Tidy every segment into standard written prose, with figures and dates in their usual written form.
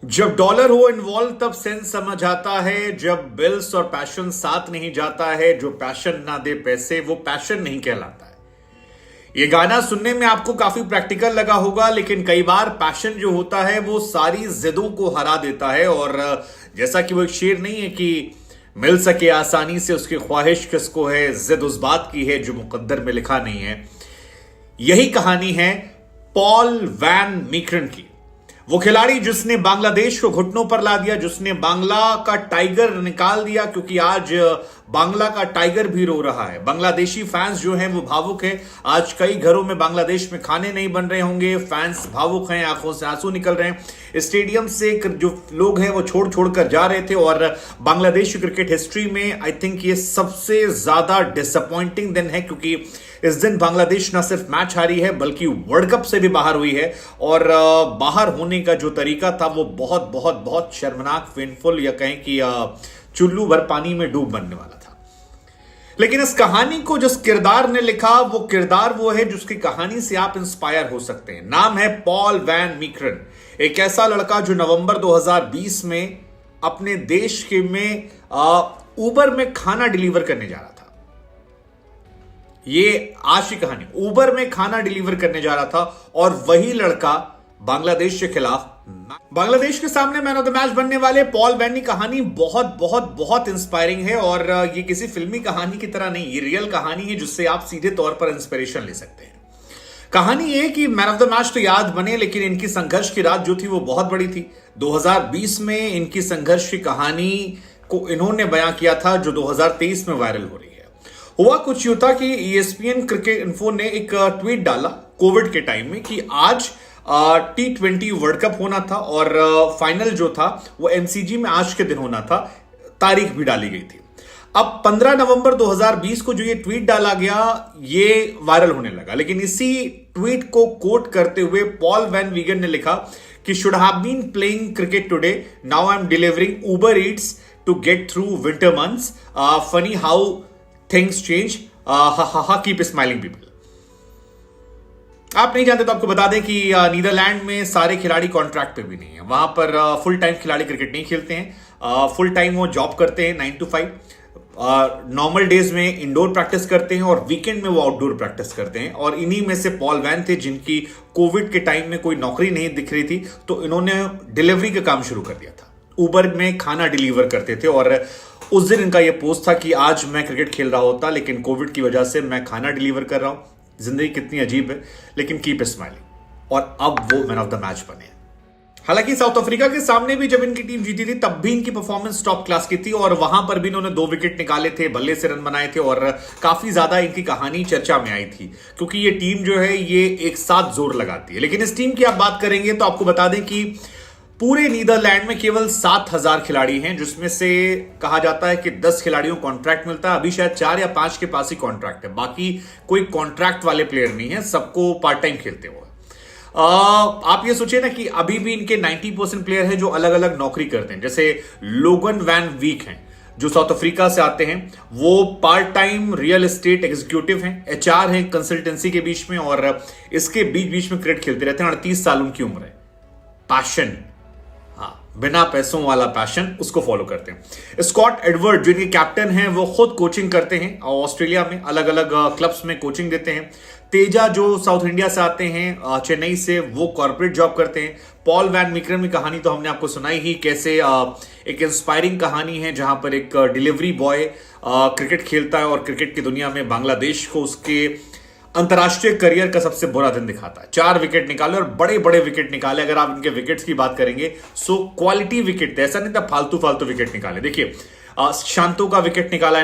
जब डॉलर हो इन्वॉल्व तब सेंस समझ आता है। जब बिल्स और पैशन साथ नहीं जाता है, जो पैशन ना दे पैसे वो पैशन नहीं कहलाता है। ये गाना सुनने में आपको काफी प्रैक्टिकल लगा होगा, लेकिन कई बार पैशन जो होता है वो सारी जिदों को हरा देता है। और जैसा कि वो एक शेर नहीं है कि मिल सके आसानी से उसकी ख्वाहिश किसको है, जिद उस बात की है जो मुकद्दर में लिखा नहीं है। यही कहानी है पॉल वैन मीकरन की। वो खिलाड़ी जिसने बांग्लादेश को घुटनों पर ला दिया, जिसने बांग्ला का टाइगर निकाल दिया, क्योंकि आज बांग्ला का टाइगर भी रो रहा है। बांग्लादेशी फैंस जो हैं वो भावुक हैं। आज कई घरों में बांग्लादेश में खाने नहीं बन रहे होंगे, फैंस भावुक हैं, आंखों से आंसू निकल रहे हैं। स्टेडियम से जो लोग हैं वो छोड़ छोड़कर जा रहे थे। और बांग्लादेश क्रिकेट हिस्ट्री में आई थिंक ये सबसे ज्यादा डिसअपॉइंटिंग दिन है, क्योंकि इस दिन बांग्लादेश न सिर्फ मैच हारी है बल्कि वर्ल्ड कप से भी बाहर हुई है। और बाहर होने का जो तरीका था वो बहुत बहुत बहुत शर्मनाक, पेनफुल, या कहें कि चुल्लू भर पानी में डूब मरने वाला था। लेकिन इस कहानी को जिस किरदार ने लिखा वो किरदार वो है जिसकी कहानी से आप इंस्पायर हो सकते हैं। नाम है पॉल वैन मीकरन। एक ऐसा लड़का जो नवंबर 2020 में अपने देश के में उबर में खाना डिलीवर करने जा रहा था। ये आज की कहानी, उबर में खाना डिलीवर करने जा रहा था और वही लड़का बांग्लादेश के खिलाफ, बांग्लादेश के सामने मैन ऑफ द मैच बनने वाले पॉल वैन की कहानी बहुत बहुत बहुत इंस्पायरिंग है। और ये किसी फिल्मी कहानी की तरह नहीं, ये रियल कहानी है जिससे आप सीधे तौर पर इंस्पिरेशन ले सकते हैं। कहानी ये कि मैन ऑफ द मैच तो याद बने, लेकिन इनकी संघर्ष की रात जो थी वो बहुत बड़ी थी। 2020 में इनकी संघर्ष की कहानी को इन्होंने बयां किया था जो 2023 में वायरल हो रही है। हुआ कुछ यूं था कि ESPN क्रिकेट इन्फो ने एक ट्वीट डाला कोविड के टाइम में कि आज T20 वर्ल्ड कप होना था और फाइनल जो था वो MCG में आज के दिन होना था। तारीख भी डाली गई थी। अब 15 नवंबर 2020 को जो ये ट्वीट डाला गया ये वायरल होने लगा। लेकिन इसी ट्वीट को कोट करते हुए पॉल वैन वीगन ने लिखा कि should have been playing cricket today, now I am delivering Uber Eats to get through winter months, funny how things change, keep smiling people. आप नहीं जानते तो आपको बता दें कि नीदरलैंड में सारे खिलाड़ी कॉन्ट्रैक्ट पे भी नहीं है। वहां पर फुल टाइम खिलाड़ी क्रिकेट नहीं खेलते हैं। फुल टाइम वो जॉब करते हैं 9 to 5। नॉर्मल डेज में इंडोर प्रैक्टिस करते हैं और वीकेंड में वो आउटडोर प्रैक्टिस करते हैं। और इन्हीं में से पॉल वैन थे जिनकी कोविड के टाइम में कोई नौकरी नहीं दिख रही थी, तो इन्होंने डिलीवरी का काम शुरू कर दिया था। उबर में खाना डिलीवर करते थे और उस दिन इनका यह पोस्ट था कि आज मैं क्रिकेट खेल रहा होता लेकिन कोविड की वजह से मैं खाना डिलीवर कर रहा हूं। जिंदगी कितनी अजीब है, लेकिन कीप स्माइलिंग। और अब वो मैन ऑफ द मैच बने। हालांकि साउथ अफ्रीका के सामने भी जब इनकी टीम जीती थी तब भी इनकी परफॉर्मेंस टॉप क्लास की थी और वहां पर भी इन्होंने 2 विकेट निकाले थे, बल्ले से रन बनाए थे और काफी ज्यादा इनकी कहानी चर्चा में आई थी, क्योंकि ये टीम जो है ये एक साथ जोर लगाती है। लेकिन इस टीम की आप बात करेंगे तो आपको बता दें कि पूरे नीदरलैंड में केवल 7,000 खिलाड़ी हैं, जिसमें से कहा जाता है कि 10 खिलाड़ियों को कॉन्ट्रैक्ट मिलता है। अभी शायद 4 या 5 के पास ही कॉन्ट्रैक्ट है, बाकी कोई कॉन्ट्रैक्ट वाले प्लेयर नहीं है, सबको पार्ट टाइम खेलते हुए। आप ये सोचिए ना कि अभी भी इनके 90% प्लेयर हैं जो अलग अलग नौकरी करते हैं। जैसे लोगन वैन वीक हैं जो साउथ अफ्रीका से आते हैं, वो part time real estate executive हैं, HR हैं कंसल्टेंसी के बीच में, और इसके बीच बीच में क्रिकेट खेलते रहते हैं। 38 साल उनकी उम्र है। पैशन, बिना पैसों वाला पैशन, उसको फॉलो करते हैं। स्कॉट एडवर्ड जो इनके कैप्टन हैं वो खुद कोचिंग करते हैं और ऑस्ट्रेलिया में अलग अलग क्लब्स में कोचिंग देते हैं। तेजा जो साउथ इंडिया से आते हैं चेन्नई से, वो कॉर्पोरेट जॉब करते हैं। पॉल वैन मीकरन की कहानी तो हमने आपको सुनाई ही, कैसे एक इंस्पायरिंग कहानी है जहां पर एक डिलीवरी बॉय क्रिकेट खेलता है और क्रिकेट की दुनिया में बांग्लादेश को उसके अंतरराष्ट्रीय करियर का सबसे बुरा दिन दिखाता है। 4 विकेट निकाले और बड़े बड़े विकेट निकाले। अगर आप इनके विकेट्स की बात करेंगे सो क्वालिटी विकेट थे, ऐसा नहीं था फालतू फालतू विकेट निकाले। देखिए शांतो का विकेट निकाला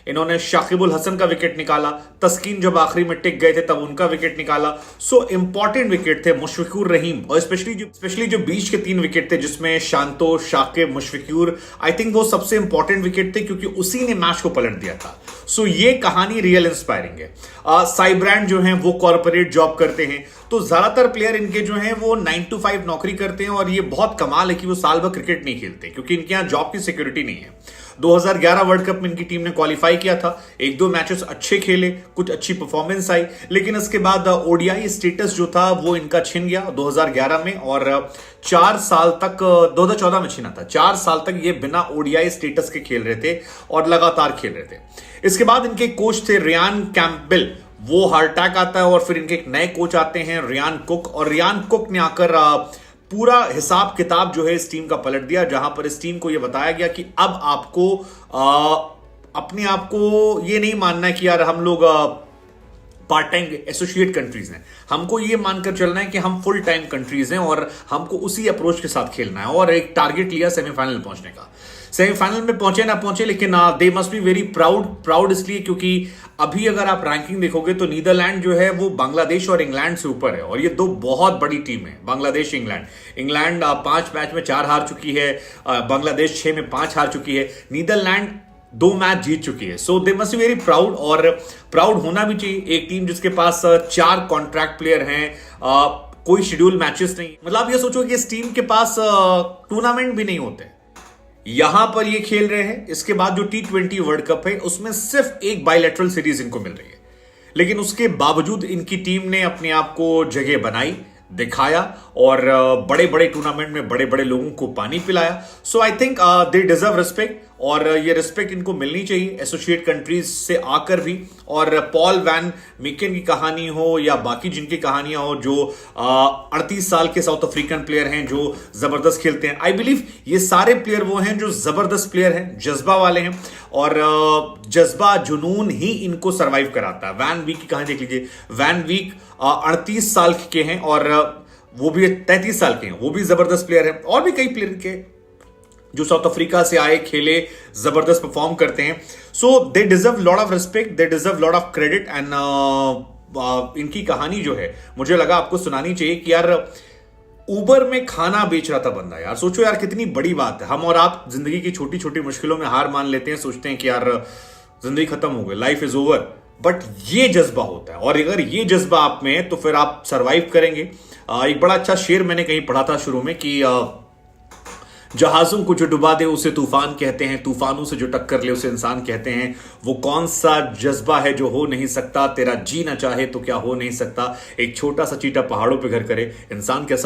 इन्होंने शाकिबुल हसन का विकेट निकाला, तस्कीन जब आखिरी में टिक गए थे तब उनका विकेट निकाला। सो इंपॉर्टेंट विकेट थे। मुशफिकुर रहीम, और स्पेशली जो बीच के 3 विकेट थे जिसमें शांतो, शाकिब, मुशफिकुर, आई थिंक वो सबसे इंपॉर्टेंट विकेट थे क्योंकि उसी ने मैच को पलट दिया था। सो ये कहानी रियल इंस्पायरिंग है। साइब्रैंड जो है वो कॉर्पोरेट जॉब करते हैं, तो ज्यादातर प्लेयर इनके जो हैं वो 9 to 5 नौकरी करते हैं और ये बहुत कमाल है कि वो साल भर क्रिकेट नहीं खेलते क्योंकि इनके यहाँ जॉब की सिक्योरिटी नहीं है। 2011 वर्ल्ड कप में इनकी टीम ने क्वालिफाई किया था, एक दो मैचेस अच्छे खेले, कुछ अच्छी परफॉर्मेंस आई, लेकिन इसके बाद ओडीआई स्टेटस जो था वो इनका छिन गया 2011 में और 4 साल तक 2014 में छिना था। 4 साल तक ये बिना ओडीआई स्टेटस के खेल रहे थे और लगातार खेल रहे थे। इसके बाद इनके कोच थे रियान कैंपबेल, वो हार्ट अटैक आता है और फिर इनके एक नए कोच आते हैं रियान कुक, और रियान कुक ने आकर पूरा हिसाब किताब जो है इस टीम का पलट दिया, जहां पर इस टीम को यह बताया गया कि अब आपको अपने आप को ये नहीं मानना है कि यार हम लोग पार्ट टाइम एसोसिएट कंट्रीज हैं, हमको ये मानकर चलना है कि हम फुल टाइम कंट्रीज हैं और हमको उसी अप्रोच के साथ खेलना है। और एक टारगेट लिया सेमीफाइनल पहुंचने का। सेमीफाइनल में पहुंचे ना पहुंचे, लेकिन दे मस्ट बी वेरी प्राउड इसलिए क्योंकि अभी अगर आप रैंकिंग देखोगे तो नीदरलैंड जो है वो बांग्लादेश और इंग्लैंड से ऊपर है, और ये दो बहुत बड़ी टीम है, बांग्लादेश इंग्लैंड 5 मैच में 4 हार चुकी है, बांग्लादेश 6 में 5 हार चुकी है, नीदरलैंड 2 मैच जीत चुकी है। So they must be very proud, और प्राउड होना भी चाहिए एक टीम जिसके पास 4 कॉन्ट्रैक्ट प्लेयर हैं, कोई शेड्यूल मैचेस नहीं। मतलब ये सोचो कि इस टीम के पास टूर्नामेंट भी नहीं होते, यहां पर ये खेल रहे हैं। इसके बाद जो T20 वर्ल्ड कप है उसमें सिर्फ एक बायलैटरल सीरीज इनको मिल रही है, लेकिन उसके बावजूद इनकी टीम ने अपने आप को जगह बनाई, दिखाया और बड़े बड़े टूर्नामेंट में बड़े बड़े लोगों को पानी पिलाया। So I think they deserve respect, और ये रिस्पेक्ट इनको मिलनी चाहिए एसोसिएट कंट्रीज से आकर भी। और पॉल वैन मिकेन की कहानी हो या बाकी जिनकी कहानियां हो, जो 38 साल के साउथ अफ्रीकन प्लेयर हैं जो जबरदस्त खेलते हैं, आई बिलीव ये सारे प्लेयर वो हैं जो जबरदस्त प्लेयर हैं, जज्बा वाले हैं, और जज्बा जुनून ही इनको सर्वाइव कराता है। वैन वीक की कहानी देख लीजिए, वैन वीक 38 साल के हैं और वो भी 33 साल के हैं, वो भी जबरदस्त प्लेयर हैं। और भी कई प्लेयर के जो साउथ अफ्रीका से आए, खेले, जबरदस्त परफॉर्म करते हैं। So they deserve lot of respect, they deserve lot of credit, and इनकी कहानी जो है मुझे लगा आपको सुनानी चाहिए कि यार उबर में खाना बेच रहा था बंदा। यार सोचो यार कितनी बड़ी बात है। हम और आप जिंदगी की छोटी छोटी मुश्किलों में हार मान लेते हैं, सोचते हैं कि यार जिंदगी खत्म हो गई, लाइफ इज ओवर, बट ये जज्बा होता है, और अगर ये जज्बा आप में है तो फिर आप सरवाइव करेंगे। एक बड़ा अच्छा शेर मैंने कहीं पढ़ा था शुरू में कि जहाजों को जो डुबा दे उसे तूफान कहते हैं, तूफानों से जो टक्कर ले उसे इंसान कहते हैं। वो कौन सा जज्बा है जो हो नहीं सकता, तेरा जी ना चाहे तो क्या हो नहीं सकता। एक छोटा सा चीटा पहाड़ों पे घर करे, इंसान कैसा